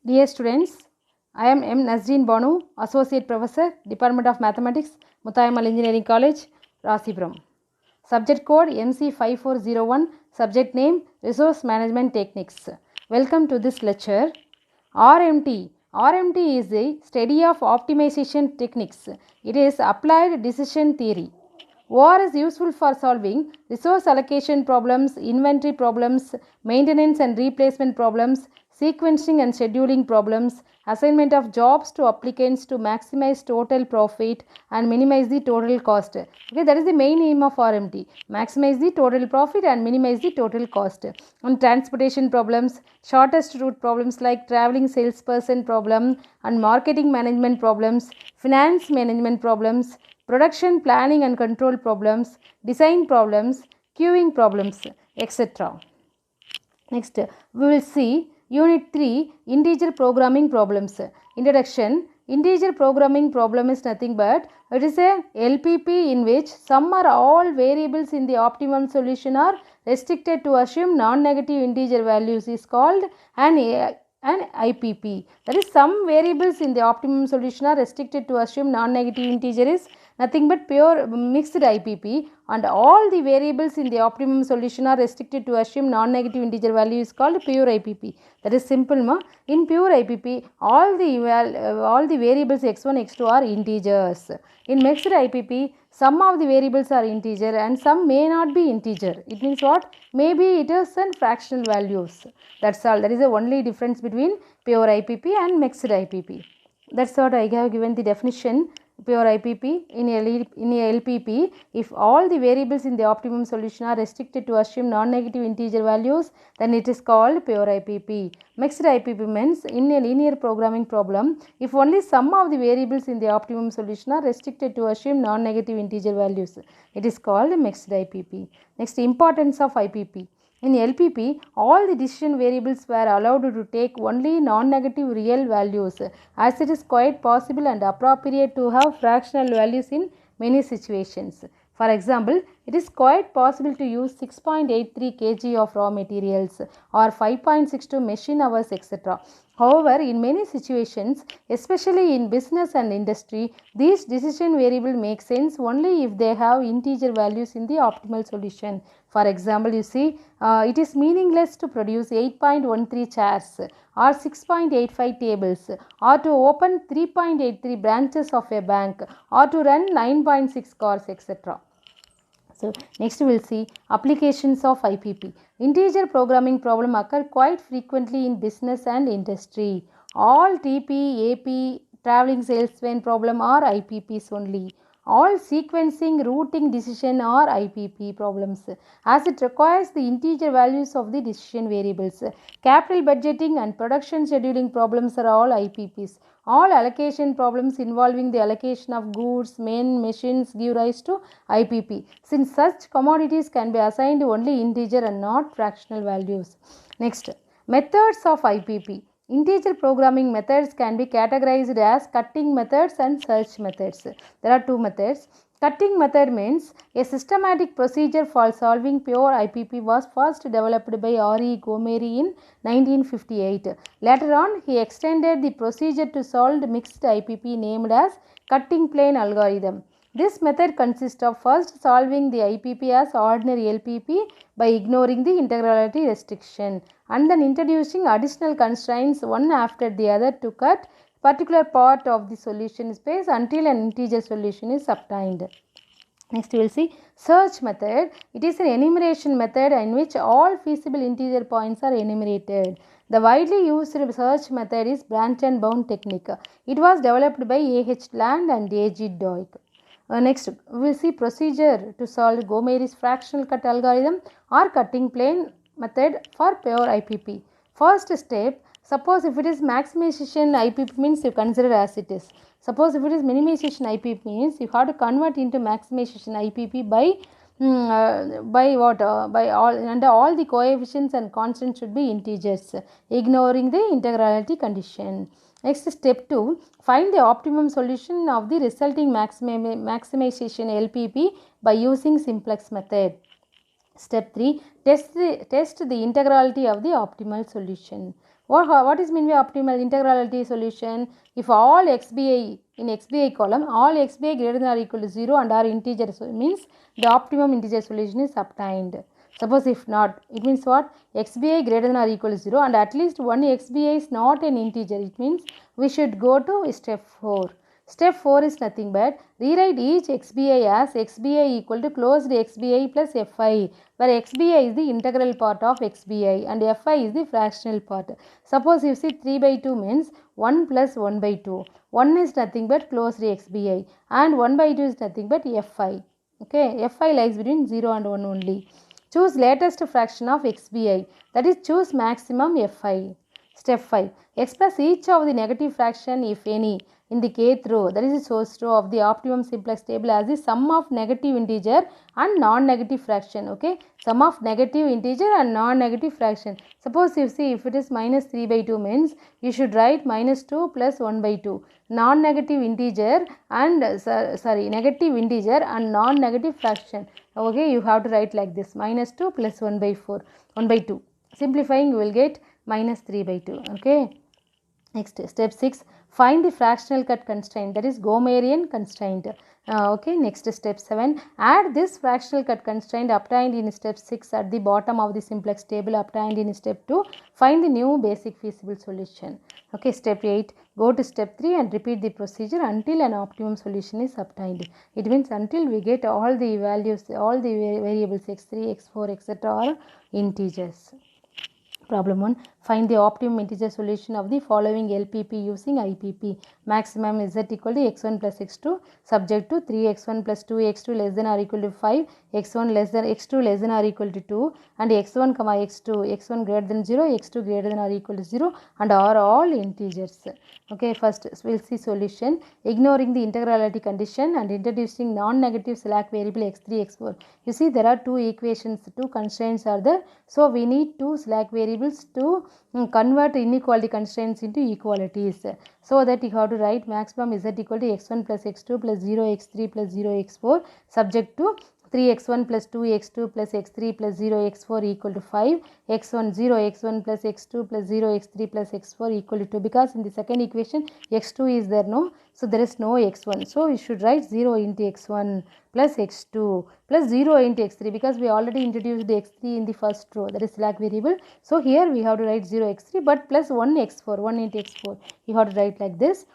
Dear students, I am M. Nazreen Banu, Associate Professor, Department of Mathematics, Mutayamal Engineering College, Rasipuram. Subject code MC5401, subject name Resource Management Techniques. Welcome to this lecture. RMT. RMT is a study of optimization techniques. It is applied decision theory. OR is useful for solving resource allocation problems, inventory problems, maintenance and replacement problems, sequencing and scheduling problems, assignment of jobs to applicants to maximize total profit and minimize the total cost. Okay, that is the main aim of RMT. Maximize the total profit and minimize the total cost. And transportation problems, shortest route problems like traveling salesperson problem and marketing management problems, finance management problems, production planning and control problems, design problems, queuing problems, etc. Next, we will see Unit 3 Integer Programming Problems. Introduction. Integer programming problem is nothing but it is a LPP in which some or all variables in the optimum solution are restricted to assume non-negative integer values is called an IPP. That is, some variables in the optimum solution are restricted to assume non-negative integer is nothing but pure mixed IPP, and all the variables in the optimum solution are restricted to assume non-negative integer value is called pure IPP. That is simple, ma. In pure IPP, all the variables x1, x2 are integers. In mixed IPP, some of the variables are integer and some may not be integer. It means what? Maybe it is in fractional values. That's all. That is the only difference between pure IPP and mixed IPP. That's what I have given the definition. Pure IPP in a LPP, if all the variables in the optimum solution are restricted to assume non-negative integer values, then it is called pure IPP. Mixed IPP means in a linear programming problem, if only some of the variables in the optimum solution are restricted to assume non-negative integer values, it is called mixed IPP. Next, importance of IPP. In LPP, all the decision variables were allowed to take only non-negative real values, as it is quite possible and appropriate to have fractional values in many situations. For example, it is quite possible to use 6.83 kg of raw materials or 5.62 machine hours, etc. However, in many situations, especially in business and industry, these decision variables make sense only if they have integer values in the optimal solution. For example, you see, it is meaningless to produce 8.13 chairs or 6.85 tables, or to open 3.83 branches of a bank, or to run 9.6 cars, etc. So, next we will see applications of IPP. Integer programming problem occur quite frequently in business and industry. All TP, AP, traveling salesman problem are IPPs only. All sequencing, routing decision are IPP problems, as it requires the integer values of the decision variables. Capital budgeting and production scheduling problems are all IPPs. All allocation problems involving the allocation of goods, men, machines give rise to IPP, since such commodities can be assigned only integer and not fractional values. Next, methods of IPP. Integer programming methods can be categorized as cutting methods and search methods. There are two methods. Cutting method means a systematic procedure for solving pure IPP was first developed by R.E. Gomery in 1958. Later on, he extended the procedure to solve mixed IPP named as cutting plane algorithm. This method consists of first solving the IPP as ordinary LPP by ignoring the integrality restriction, and then introducing additional constraints one after the other to cut particular part of the solution space until an integer solution is obtained. Next we will see search method. It is an enumeration method in which all feasible integer points are enumerated. The widely used search method is branch and bound technique. It was developed by A.H. Land and A.G. Doig. Next, we will see procedure to solve Gomery's fractional cut algorithm or cutting plane method for pure IPP. First step, suppose if it is maximization IPP means you consider as it is. Suppose if it is minimization IPP means you have to convert into maximization IPP by what? By all, and all the coefficients and constants should be integers, ignoring the integrality condition. Next, step 2, find the optimum solution of the resulting maximization LPP by using simplex method. Step 3, test the integrality of the optimal solution. What is mean by optimal integrality solution? If all xbi in xbi column, all xbi greater than or equal to 0 and are integer, so it means the optimum integer solution is obtained. Suppose if not, it means what? xbi greater than or equal to 0 and at least one xbi is not an integer. It means we should go to step 4. Step 4 is nothing but rewrite each xbi as xbi equal to closed xbi plus fi, where xbi is the integral part of xbi and fi is the fractional part. Suppose you see 3 by 2 means 1 plus 1 by 2. 1 is nothing but closed xbi and 1 by 2 is nothing but fi. Okay, fi lies between 0 and 1 only. Choose latest fraction of xbi, that is choose maximum fi. Step 5. Express each of the negative fraction if any in the kth row, that is the source row of the optimum simplex table, as the sum of negative integer and non-negative fraction. Okay, sum of negative integer and non-negative fraction. Suppose you see if it is minus 3 by 2 means you should write minus 2 plus 1 by 2. Non-negative integer and negative integer and non-negative fraction. Okay, you have to write like this: minus 2 plus 1 by 2. Simplifying, you will get minus 3 by 2. Okay. Next, step 6, find the fractional cut constraint, that is Gomarian constraint. Okay, next step 7, add this fractional cut constraint obtained in step 6 at the bottom of the simplex table obtained in step 2. Find the new basic feasible solution. Okay, step 8, go to step 3 and repeat the procedure until an optimum solution is obtained. It means until we get all the values, all the variables x3, x4, etc. are integers. Problem 1. Find the optimum integer solution of the following LPP using IPP. Maximum z equal to x1 plus x2 subject to 3x1 plus 2x2 less than or equal to 5, x1 less than x2 less than or equal to 2 and x1 comma x2, x1 greater than 0, x2 greater than or equal to 0 and are all integers. Okay, first we'll see solution. Ignoring the integrality condition and introducing non-negative slack variable x3, x4. You see there are two equations, two constraints are there. So we need two slack variables to convert inequality constraints into equalities. So that you have to write maximum z equal to x1 plus x2 plus 0x3 plus 0x4 subject to 3x1 plus 2x2 plus x3 plus 0x4 equal to 5, x1 0 x1 plus x2 plus 0x3 plus x4 equal to 2, because in the second equation x2 is there, no, so there is no x1, so we should write 0 into x1 plus x2 plus 0 into x3, because we already introduced the x3 in the first row, that is slack variable. So here we have to write 0 x3 but plus 1 x4, 1 into x4, you have to write like this,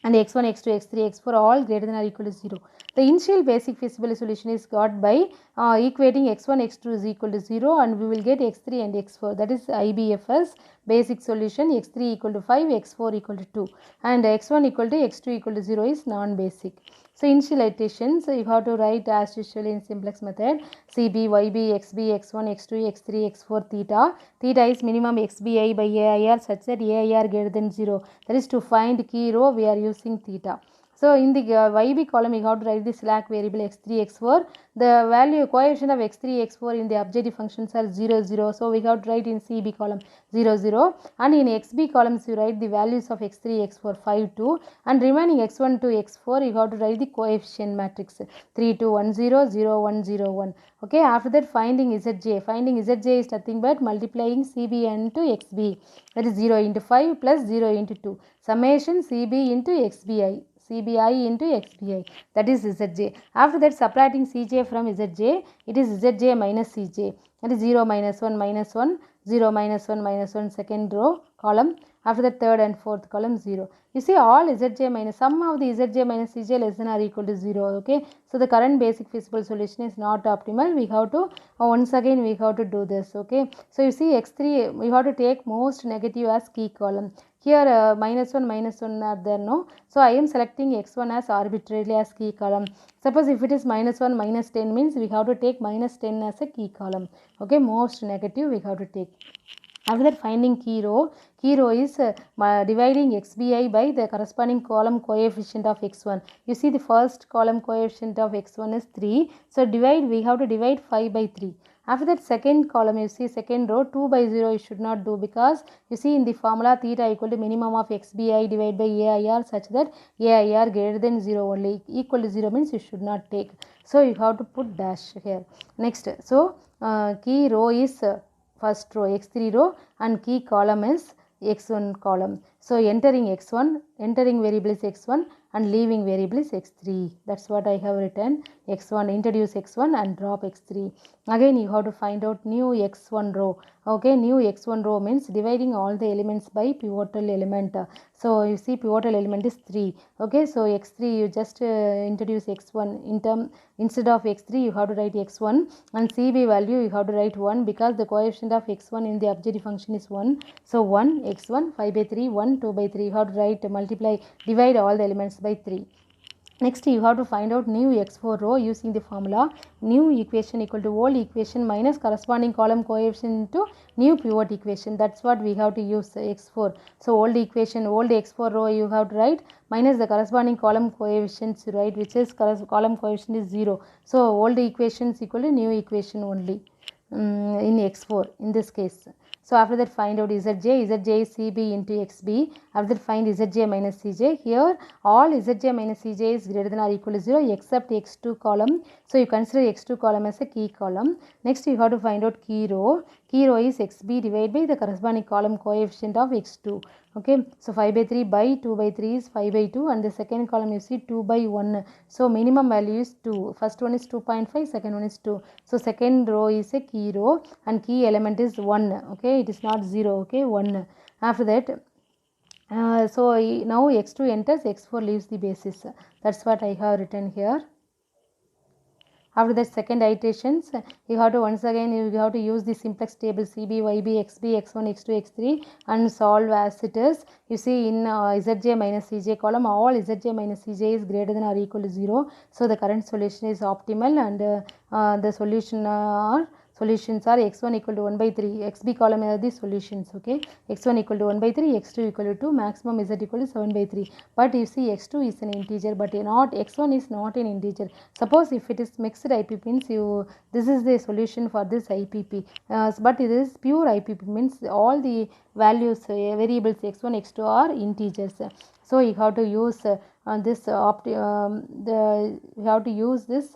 and x1, x2, x3, x4 all greater than or equal to 0. The initial basic feasible solution is got by equating x1, x2 is equal to 0 and we will get x3 and x4, that is IBFS basic solution. X3 equal to 5, x4 equal to 2 and x1 equal to x2 equal to 0 is non-basic. So initial iterations, you have to write as usual in simplex method CB, YB, XB, X1, X2, X3, X4 theta. Theta is minimum XBI by AIR such that AIR greater than 0. That is to find key row we are using theta. So in the YB column you have to write the slack variable x3, x4. The value coefficient of x3, x4 in the objective functions are 0, 0. So we have to write in CB column 0, 0 and in XB columns you write the values of x3, x4 5, 2 and remaining x1 to x4 you have to write the coefficient matrix 3, 2, 1, 0, 0, 1, 0, 1. Okay, after that finding Zj. Finding Zj is nothing but multiplying CB into XB, that is 0 into 5 plus 0 into 2. Summation CB into XBI. CBI into XBI, that is Zj. After that subtracting Cj from Zj, it is Zj minus Cj, that is 0 minus 1 minus 1, 0 minus 1 minus 1 second row column. After that third and fourth column 0. You see all Zj minus sum of the Zj minus Cj less than or equal to 0. Okay, so the current basic feasible solution is not optimal. We have to once again we have to do this. Okay, so you see x3 we have to take most negative as key column. Here minus 1 are there, no. So I am selecting x1 as arbitrarily as key column. Suppose if it is minus 1 minus 10 means we have to take minus 10 as a key column. Okay, most negative we have to take. After that finding key row is dividing xbi by the corresponding column coefficient of x1. You see the first column coefficient of x1 is 3. So we have to divide 5 by 3. After that second column you see second row 2 by 0 you should not do, because you see in the formula theta equal to minimum of xbi divided by AIR such that AIR greater than 0 only. Equal to 0 means you should not take. So you have to put dash here. Next, so key row is first row x3 row and key column is x1 column. So entering x1, entering variable is x1 and leaving variable is x3. That's what I have written. X1, introduce x1 and drop x3. Again you have to find out new x1 row. Okay, new x1 row means dividing all the elements by pivotal element. So you see pivotal element is 3. Okay, so x3 you just introduce x1 instead of x3 you have to write x1, and CB value you have to write 1 because the coefficient of x1 in the objective function is 1. So 1 x1 5 by 3 1 2 by 3 you have to write multiply divide all the elements by 3. Next you have to find out new x4 row using the formula new equation equal to old equation minus corresponding column coefficient into new pivot equation. That's what we have to use x4. So old equation, old x4 row you have to write minus the corresponding column coefficients, right, which is column coefficient is 0. So old equations equal to new equation only in x4 in this case. So after that find out Zj is CB into XB. After that find Zj minus Cj. Here all Zj minus Cj is greater than or equal to 0 except x2 column. So you consider x2 column as a key column. Next you have to find out key row. Key row is xb divided by the corresponding column coefficient of x2. Okay, so 5 by 3 by 2 by 3 is 5 by 2 and the second column you see 2 by 1. So minimum value is 2. First one is 2.5, second one is 2. So second row is a key row and key element is 1. Okay, it is not 0. Okay, 1. After that so now x2 enters, x4 leaves the basis. That's what I have written here. After that second iterations you have to once again you have to use the simplex table CB, YB, XB, X1, X2, X3 and solve as it is. You see in Zj minus Cj column all Zj minus Cj is greater than or equal to 0. So the current solution is optimal and the solutions are x1 equal to 1 by 3, xb column are the solutions. Okay, x1 equal to 1 by 3, x2 equal to 2, maximum z equal to 7 by 3. But you see x2 is an integer but not x1 is not an integer. Suppose if it is mixed IPP means this is the solution for this IPP, but it is pure IPP means all the values variables x1 x2 are integers. So you have to use you have to use this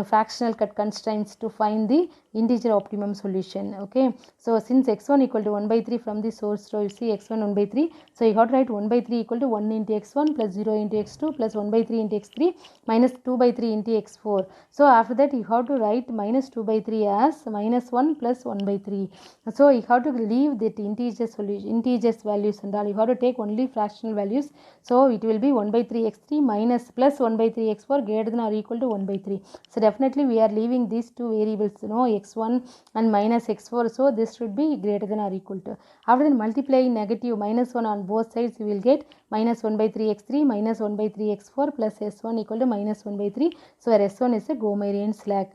fractional cut constraints to find the integer optimum solution. Okay, so since x1 equal to 1 by 3 from the source row you see x1 1 by 3, so you have to write 1 by 3 equal to 1 into x1 plus 0 into x2 plus 1 by 3 into x3 minus 2 by 3 into x4. So after that you have to write minus 2 by 3 as minus 1 plus 1 by 3. So you have to leave that integers values and all. You have to take only fractional values. So it will be 1 by 3 x3 minus plus 1 by 3 x4 greater than or equal to 1 by 3. So definitely we are leaving these two variables, x1 and minus x4. So this should be greater than or equal to. After then multiplying negative minus 1 on both sides, you will get minus 1 by 3 x3 minus 1 by 3 x4 plus s1 equal to minus 1 by 3. So where s1 is a Gomarian slack.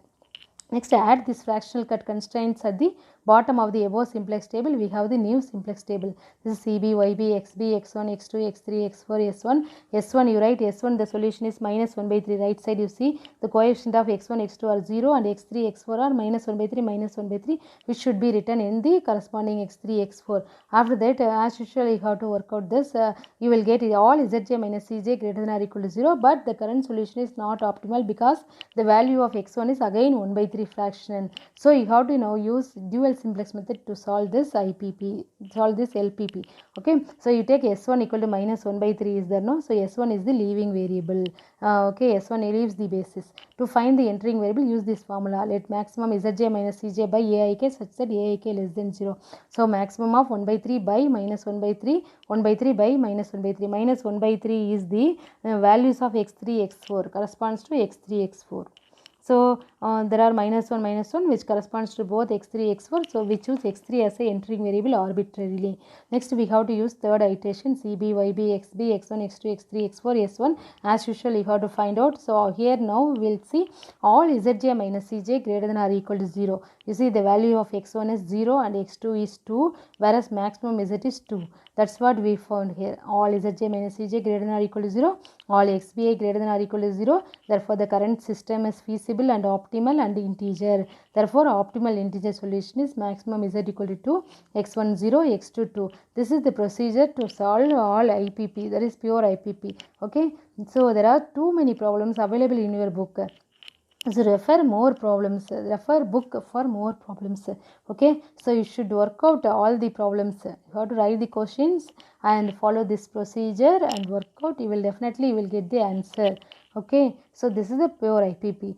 Next, add this fractional cut constraints at the bottom of the above simplex table. We have the new simplex table. This is CB, YB, XB, X1, X2, X3, X4, S1. S1 you write S1 the solution is minus 1 by 3. Right side you see the coefficient of X1, X2 are 0 and X3, X4 are minus 1 by 3, minus 1 by 3, which should be written in the corresponding X3, X4. After that as usual you have to work out this. You will get all Zj minus Cj greater than or equal to 0, but the current solution is not optimal because the value of X1 is again 1 by 3 fraction. So you have to now use dual simplex method to solve this IPP, solve this LPP. Okay, so you take S1 equal to minus 1 by 3 is there, no? So S1 is the leaving variable. Okay, S1 leaves the basis. To find the entering variable, use this formula. Let maximum Zj minus Cj by Aik such that Aik less than 0. So maximum of 1 by 3 by minus 1 by 3, 1 by 3 by minus 1 by 3. Minus 1 by 3 is the values of x3, x4 corresponds to x3, x4. So there are minus 1 which corresponds to both x3, x4. So we choose x3 as a entering variable arbitrarily. Next we have to use third iteration CB, YB, XB, X1, X2, X3, X4, S1. As usual you have to find out. So here now we will see all Zj minus Cj greater than or equal to 0. You see the value of x1 is 0 and x2 is 2 whereas maximum Z is 2. That's what we found here. All Zj minus Cj greater than or equal to 0. All xba greater than or equal to 0. Therefore the current system is feasible and optimal and integer. Therefore optimal integer solution is maximum Z equal to 2, x1 0, x2 2. This is the procedure to solve all IPP, that is pure IPP. Okay, so there are too many problems available in your book. So refer more problems, refer book for more problems. Okay, so you should work out all the problems. You have to write the questions and follow this procedure and work out. You will definitely get the answer. Okay, so this is a pure IPP.